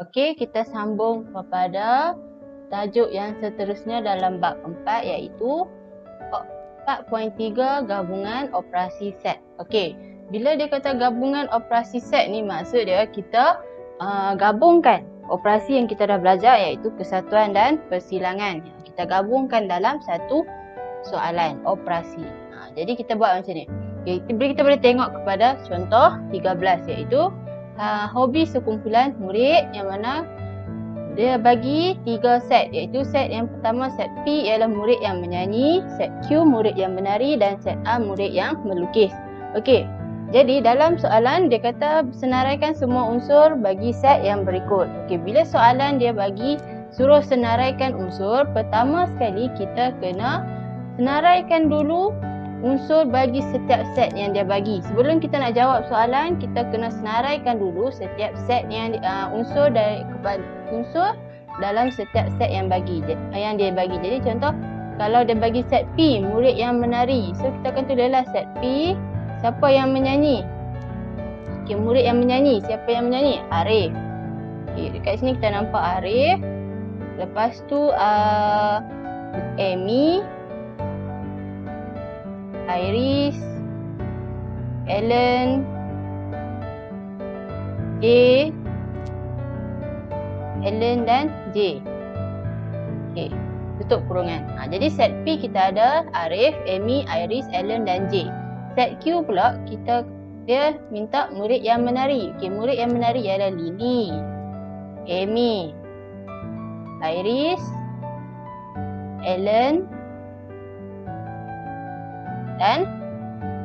Okey, kita sambung kepada tajuk yang seterusnya dalam bab 4 iaitu 4.3 gabungan operasi set. Okey, bila dia kata gabungan operasi set ni maksud dia kita gabungkan operasi yang kita dah belajar iaitu kesatuan dan persilangan. Kita gabungkan dalam satu soalan operasi. Jadi kita buat macam ni. Kita boleh tengok kepada contoh 13 iaitu hobi sekumpulan murid yang mana dia bagi 3 set iaitu set yang pertama set P ialah murid yang menyanyi, set Q murid yang menari dan set A murid yang melukis. Okey. Jadi dalam soalan dia kata senaraikan semua unsur bagi set yang berikut. Okey, bila soalan dia bagi suruh senaraikan unsur, pertama sekali kita kena senaraikan dulu unsur bagi setiap set yang dia bagi. Sebelum kita nak jawab soalan, kita kena senaraikan dulu setiap set yang unsur dalam setiap set yang dia bagi. Jadi contoh kalau dia bagi set P, murid yang menari. So kita akan tulislah set P, siapa yang menyanyi? Okey, murid yang menyanyi. Siapa yang menyanyi? Arif. Okey, dekat sini kita nampak Arif. Lepas tu Amy, Iris, Ellen, J, Ellen dan J. Okey, tutup kurungan. Jadi set P kita ada Arif, Amy, Iris, Ellen dan J. Set Q pula dia minta murid yang menari. Okey, murid yang menari ialah Lily, Amy, Iris, Ellen dan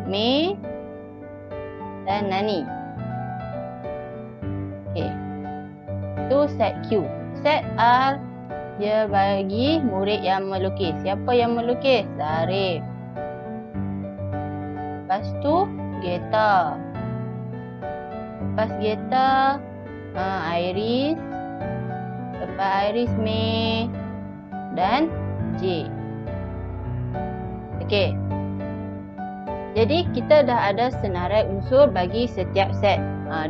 May dan Nani. Okey. Itu set Q. Set R dia bagi murid yang melukis. Siapa yang melukis? Zarif. Lepas tu Geta. Lepas Geta Iris. Lepas Iris May dan J. Okey. Jadi kita dah ada senarai unsur bagi setiap set.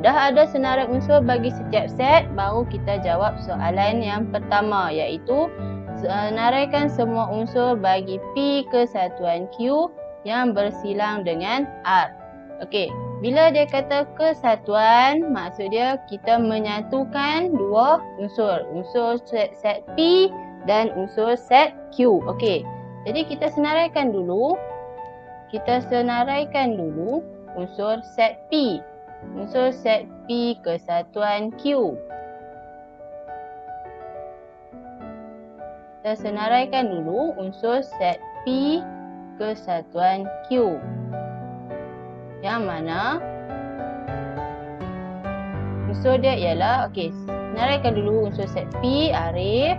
Dah ada senarai unsur bagi setiap set, baru kita jawab soalan yang pertama iaitu senaraikan semua unsur bagi P kesatuan Q yang bersilang dengan R. Okey, bila dia kata kesatuan, maksud dia kita menyatukan dua unsur. Unsur set P dan unsur set Q. Okey, jadi kita senaraikan dulu unsur set P. Unsur set P kesatuan Q. Kita senaraikan dulu unsur set P kesatuan Q. Yang mana unsur dia ialah, okey, senaraikan dulu unsur set P, Arif,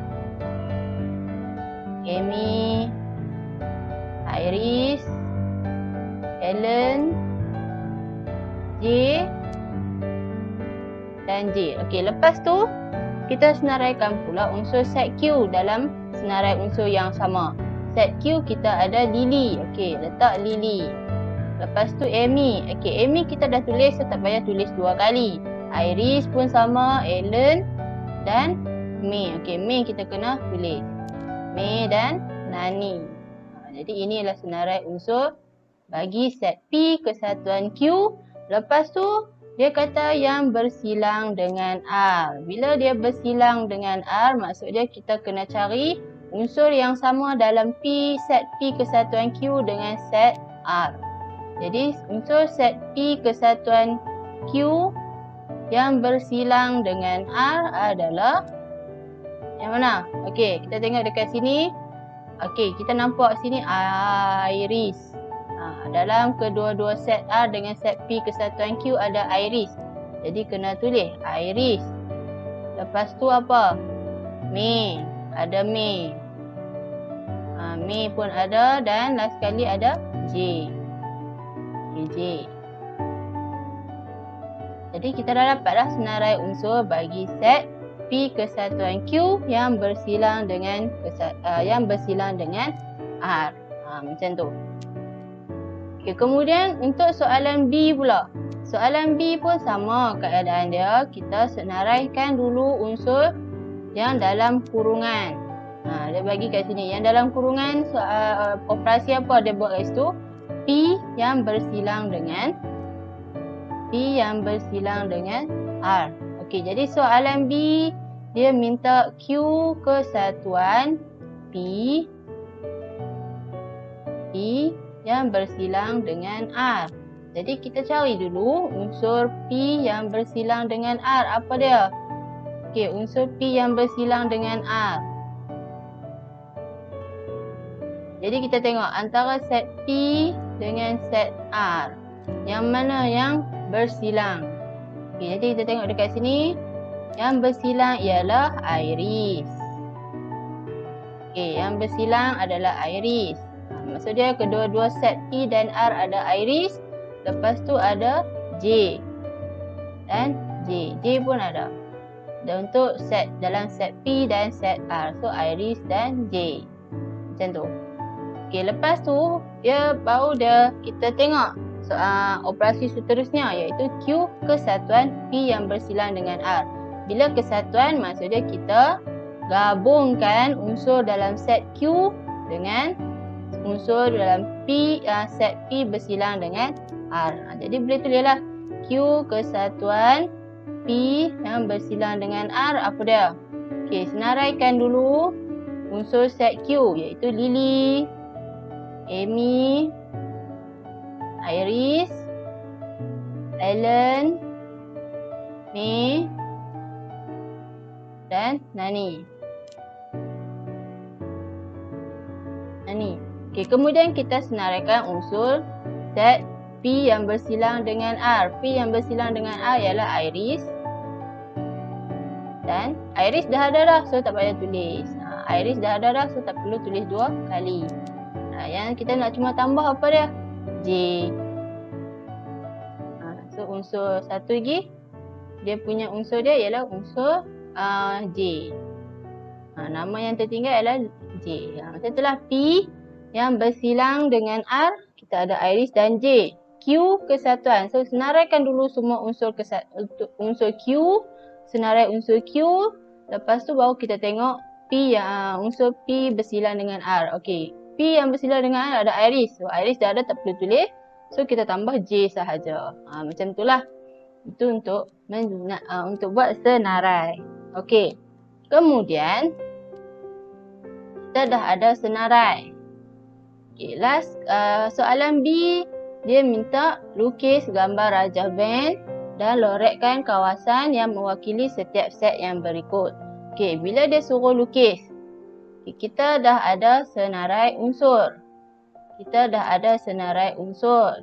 Amy, Iris, Ellen, J dan J. Okey, lepas tu kita senaraikan pula unsur set Q dalam senarai unsur yang sama. Set Q kita ada Lily. Okey, letak Lily. Lepas tu Amy. Okey, Amy kita dah tulis, so tak payah tulis dua kali. Iris pun sama, Ellen dan May. Okey, May kita kena tulis. May dan Nani. Jadi inilah senarai unsur bagi set P kesatuan Q. Lepas tu dia kata yang bersilang dengan R. Bila dia bersilang dengan R, maksud dia kita kena cari unsur yang sama dalam set P kesatuan Q dengan set R. Jadi unsur set P kesatuan Q yang bersilang dengan R adalah yang mana? Okey, kita tengok dekat sini. Okey, kita nampak sini Iris. Dalam kedua-dua set R dengan set P kesatuan Q ada Iris. Jadi kena tulis Iris. Lepas tu apa? May. Ada May. May pun ada dan last sekali ada J. J. Jadi kita dah dapat dah senarai unsur bagi set P kesatuan Q yang bersilang dengan R. Macam tu. Okay, kemudian untuk soalan B pula. Soalan B pun sama keadaan dia. Kita senaraikan dulu unsur yang dalam kurungan. Dia bagi kat sini. Yang dalam kurungan operasi apa dia buat kat situ? P yang bersilang dengan R. Okey, jadi soalan B dia minta Q kesatuan P yang bersilang dengan R. Jadi kita cari dulu unsur P yang bersilang dengan R. Apa dia? Okey, unsur P yang bersilang dengan R. Jadi kita tengok antara set P dengan set R. Yang mana yang bersilang? Okey, jadi kita tengok dekat sini. Yang bersilang ialah Iris. Okey, yang bersilang adalah Iris. Maksud dia kedua-dua set P dan R ada Iris. Lepas tu ada J. Dan J. J pun ada. Dan untuk set dalam set P dan set R. So Iris dan J. Macam tu. Okey, lepas tu kita tengok operasi seterusnya iaitu Q kesatuan P yang bersilang dengan R. Bila kesatuan maksudnya kita gabungkan unsur dalam set Q dengan unsur dalam set P bersilang dengan R. Jadi boleh tulislah Q kesatuan P yang bersilang dengan R. Apa dia? Okey, senaraikan dulu unsur set Q iaitu Lily, Amy, Iris, Ellen, May dan Nani. Okey, kemudian kita senaraikan unsur set P yang bersilang dengan R. P yang bersilang dengan R ialah Iris. Dan Iris dah ada dah, so tak payah tulis. Iris dah ada dah, so tak perlu tulis dua kali. Yang kita nak cuma tambah apa dia? J. So unsur satu lagi, dia punya unsur dia ialah unsur J. Nama yang tertinggal ialah J. Macam itulah P yang bersilang dengan R, kita ada Iris dan J. Q kesatuan. So senaraikan dulu semua unsur Q, senarai unsur Q. Lepas tu baru kita tengok unsur P bersilang dengan R. Okey. P yang bersilang dengan R ada Iris. So Iris dah ada, tak perlu tulis. So kita tambah J sahaja. Macam itulah. Itu untuk buat senarai. Okey. Kemudian kita dah ada senarai. Okey, last soalan B, dia minta lukis gambar Rajah Van dan lorekkan kawasan yang mewakili setiap set yang berikut. Okey, bila dia suruh lukis, kita dah ada senarai unsur.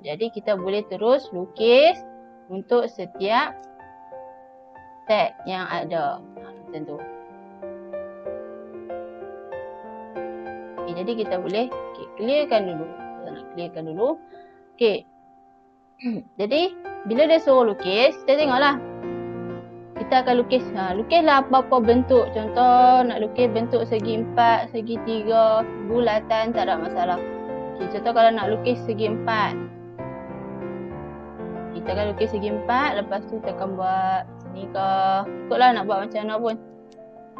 Jadi kita boleh terus lukis untuk setiap set yang ada. Macam tu. Okay, jadi kita boleh clearkan dulu. Kita nak clearkan dulu. Okey. Jadi bila dia suruh lukis, kita tengoklah. Kita akan lukis. Lukislah apa-apa bentuk. Contoh nak lukis bentuk segi 4, segi 3, bulatan, tak ada masalah. Okay, contoh kalau nak lukis segi 4. Kita akan lukis segi 4, lepas tu kita akan buat sini ke. Ikutlah nak buat macam mana pun.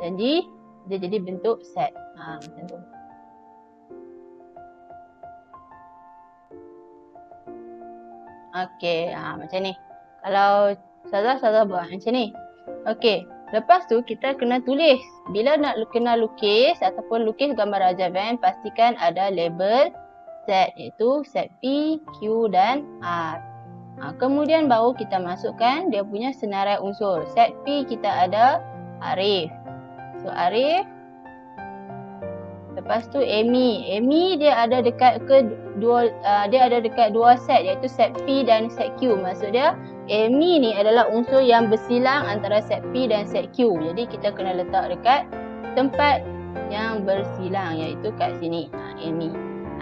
Jadi dia jadi bentuk set. Macam tu. Okey, macam ni. Kalau Ustazah buat macam ni. Okey, lepas tu kita kena tulis. Bila nak kena lukis ataupun lukis gambar Rajah Van, pastikan ada label set, iaitu set P, Q dan R. Kemudian baru kita masukkan dia punya senarai unsur. Set P kita ada Arif. So Arif. Lepas tu Amy. Amy dia ada dekat dua set, iaitu set P dan set Q. Maksud dia Amy ni adalah unsur yang bersilang antara set P dan set Q. Jadi kita kena letak dekat tempat yang bersilang, iaitu kat sini. Amy.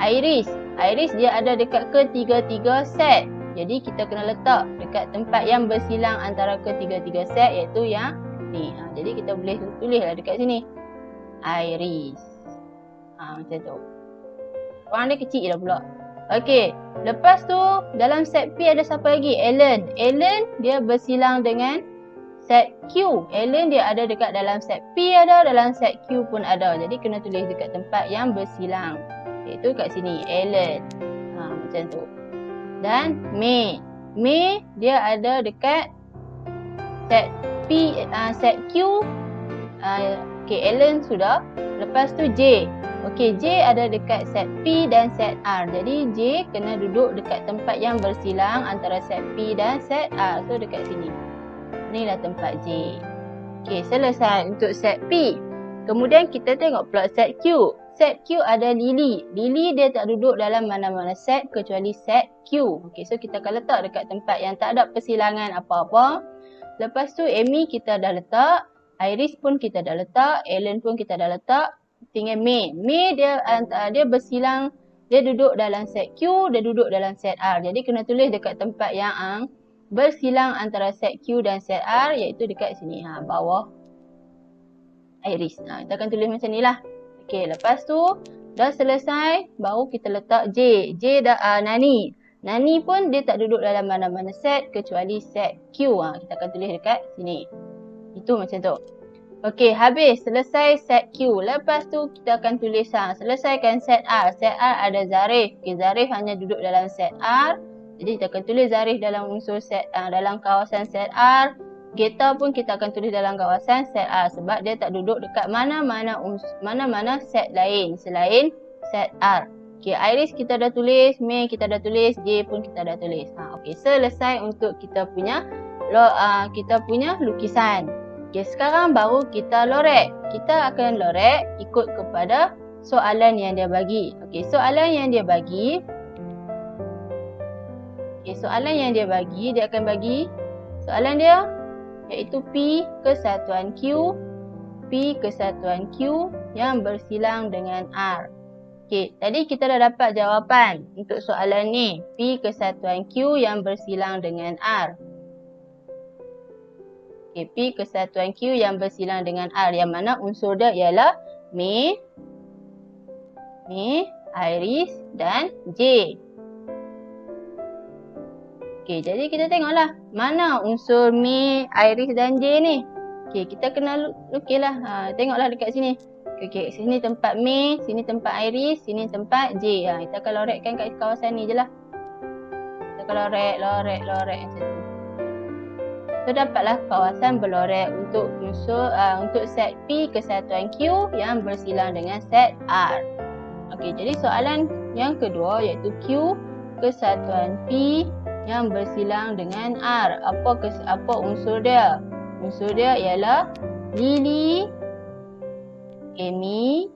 Iris. Iris dia ada dekat ketiga-tiga set. Jadi kita kena letak dekat tempat yang bersilang antara ketiga-tiga set, iaitu yang ni. Jadi kita boleh tulislah dekat sini. Iris. Macam tu. Ruang dia kecil dah pula. Okey, lepas tu dalam set P ada siapa lagi? Alan. Alan dia bersilang dengan set Q. Alan dia ada dekat dalam set P ada, dalam set Q pun ada. Jadi kena tulis dekat tempat yang bersilang. Iaitu kat sini, Alan. Macam tu. Dan May. May dia ada dekat set P, set Q. Okey, Alan sudah. Lepas tu J. Okey, J ada dekat set P dan set R. Jadi J kena duduk dekat tempat yang bersilang antara set P dan set R. So dekat sini. Inilah tempat J. Okey, selesai untuk set P. Kemudian kita tengok pula set Q. Set Q ada Lily. Lily dia tak duduk dalam mana-mana set kecuali set Q. Okey, so kita akan letak dekat tempat yang tak ada persilangan apa-apa. Lepas tu Amy kita dah letak. Iris pun kita dah letak. Alan pun kita dah letak. Tinggal May. May dia bersilang. Dia duduk dalam set Q. Dia duduk dalam set R. Jadi kena tulis dekat tempat yang bersilang antara set Q dan set R. Iaitu dekat sini. Bawah Iris. Kita akan tulis macam ni lah. Okey, lepas tu dah selesai. Baru kita letak J. J dah Nani. Nani pun dia tak duduk dalam mana-mana set kecuali set Q. Kita akan tulis dekat sini. Itu macam tu. Okey, habis. Selesai set Q. Lepas tu kita akan tulis selesaikan set R. Set R ada Zarif. Okey, Zarif hanya duduk dalam set R. Jadi kita akan tulis Zarif dalam unsur set dalam kawasan set R. Geta pun kita akan tulis dalam kawasan set R sebab dia tak duduk dekat mana-mana set lain selain set R. Okey, Iris kita dah tulis, May kita dah tulis, J pun kita dah tulis. Okey, selesai untuk kita punya lukisan. Okey, sekarang baru kita lorek. Kita akan lorek ikut kepada soalan yang dia bagi. Okey, soalan yang dia bagi. Dia akan bagi soalan dia iaitu P kesatuan Q. P kesatuan Q yang bersilang dengan R. Okey, tadi kita dah dapat jawapan untuk soalan ni. P kesatuan Q yang bersilang dengan R. Okey, P kesatuan Q yang bersilang dengan R. Yang mana unsur dia ialah May, Iris dan J. Okey, jadi kita tengoklah mana unsur May, Iris dan J ni. Okey, kita kena lukislah. Tengoklah dekat sini. Okey, sini tempat May, sini tempat Iris, sini tempat J. Kita akan lorekkan kat kawasan ni je lah. Kita akan lorek macam tu. So, dapatlah kawasan berlorek untuk unsur untuk set P kesatuan Q yang bersilang dengan set R. Okey, jadi soalan yang kedua iaitu Q kesatuan P yang bersilang dengan R. Apa unsur dia? Unsur dia ialah Lily, Amy,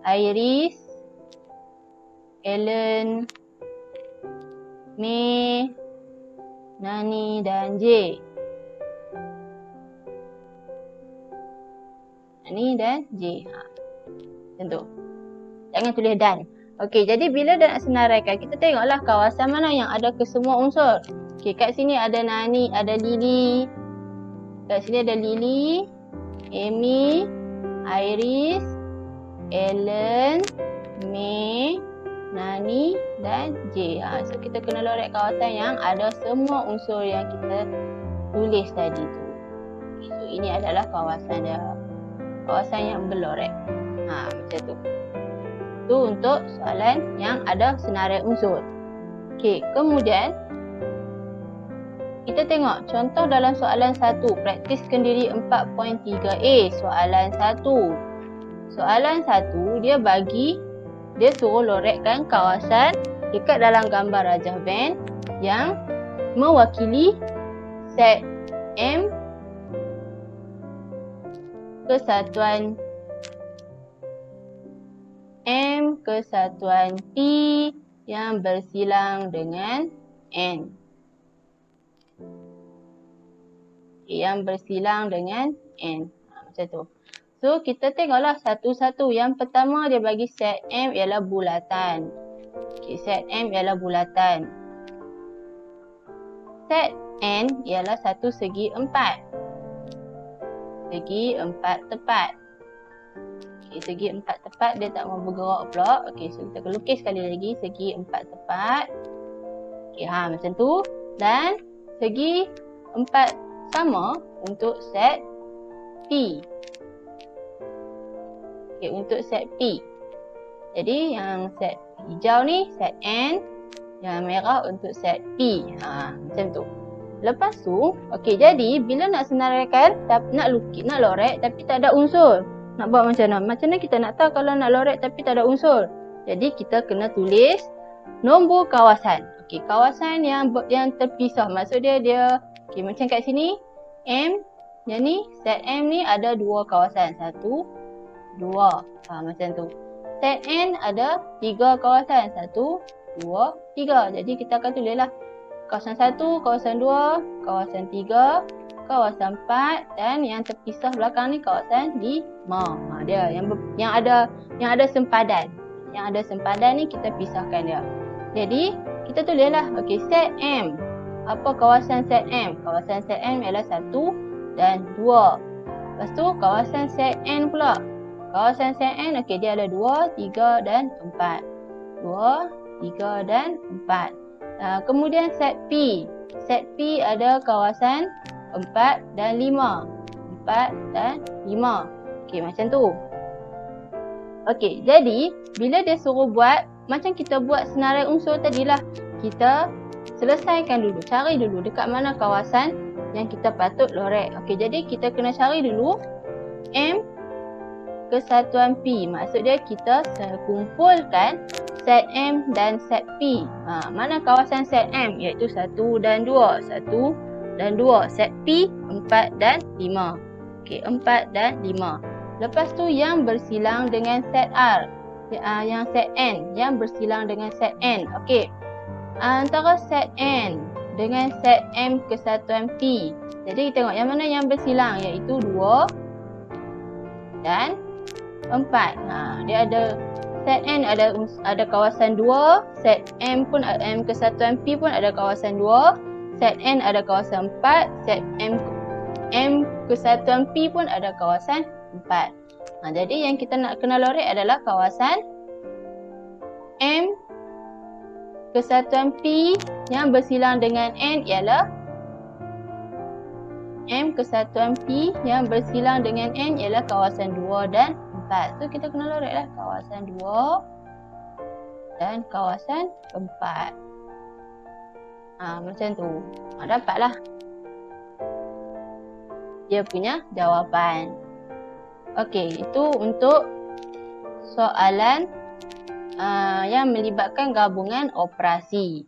Iris, Alan, May, Nani dan J. Nani dan J. Macam tu. Jangan tulis dan. Okey, jadi bila dah nak senaraikan, kita tengoklah kawasan mana yang ada kesemua unsur. Okey, kat sini ada Nani, ada Lily. Kat sini ada Lily, Amy, Iris, Alan, May, Nani dan J. So kita kena lorek kawasan yang ada semua unsur yang kita tulis tadi tu. Okay, so ini adalah kawasan dia. Kawasan yang berlorek. Macam tu. Itu untuk soalan yang ada senarai unsur. Okey, kemudian kita tengok contoh dalam soalan 1, praktis kendiri 4.3a, soalan 1. Soalan 1 dia suruh lorekkan kawasan dekat dalam gambar rajah band yang mewakili set M kesatuan P yang bersilang dengan N. Yang bersilang dengan N. Macam tu. So, kita tengoklah satu-satu. Yang pertama dia bagi set M ialah bulatan. Okay, set M ialah bulatan. Set N ialah satu segi 4. Segi 4 tepat. Okay, segi 4 tepat dia tak mau bergerak pula. Okay, so kita akan lukis sekali lagi segi 4 tepat. Okay, macam tu. Dan segi 4 sama untuk set P. Okay, untuk set P. Jadi yang set hijau ni set N, yang merah untuk set P. Macam tu. Lepas tu, okey, jadi bila nak senaraikan, nak lorek tapi tak ada unsur. Nak buat macam mana? Macam mana kita nak tahu kalau nak lorek tapi tak ada unsur? Jadi kita kena tulis nombor kawasan. Okey, kawasan yang terpisah. Maksud dia okey, macam kat sini M, yang ni set M ni ada 2 kawasan. 1, 2. Macam tu. Set N ada 3 kawasan. 1, 2, 3. Jadi kita akan tulislah kawasan 1, kawasan 2, kawasan 3, kawasan 4 dan yang terpisah belakang ni kawasan 5. Dia yang ada sempadan. Yang ada sempadan ni kita pisahkan dia. Jadi kita tulislah okey, set M. Apa kawasan set M? Kawasan set M ialah 1 dan 2. Lepas tu kawasan set N pula. Kawasan set N okey, dia ada 2, 3 dan 4. 2, 3 dan 4. Kemudian set P. Set P ada kawasan 4 dan 5. 4 dan 5. Okey, macam tu. Okey, jadi bila dia suruh buat, macam kita buat senarai unsur tadilah. Kita selesaikan dulu, cari dulu dekat mana kawasan yang kita patut lorek. Okey, jadi kita kena cari dulu M kesatuan P. Maksud dia kita kumpulkan set M dan set P. Mana kawasan set M? Iaitu 1 dan 2. 1 dan 2. Set P 4 dan 5. Okey, 4 dan 5. Lepas tu yang bersilang dengan set R. Yang set N. Yang bersilang dengan set N. Okey. Antara set N dengan set M kesatuan P. Jadi kita tengok yang mana yang bersilang. Iaitu 2 dan 4. Dia ada set N ada kawasan 2, set M pun M kesatuan P pun ada kawasan 2, set N ada kawasan 4, set M kesatuan P pun ada kawasan 4. Jadi yang kita nak kena lorek adalah kawasan M kesatuan P yang bersilang dengan N ialah M kesatuan P yang bersilang dengan N ialah kawasan 2 dan 4. So kita kena loreklah kawasan 2 dan kawasan 4. Macam tu. Dapatlah dia punya jawapan. Okey, itu untuk soalan yang melibatkan gabungan operasi.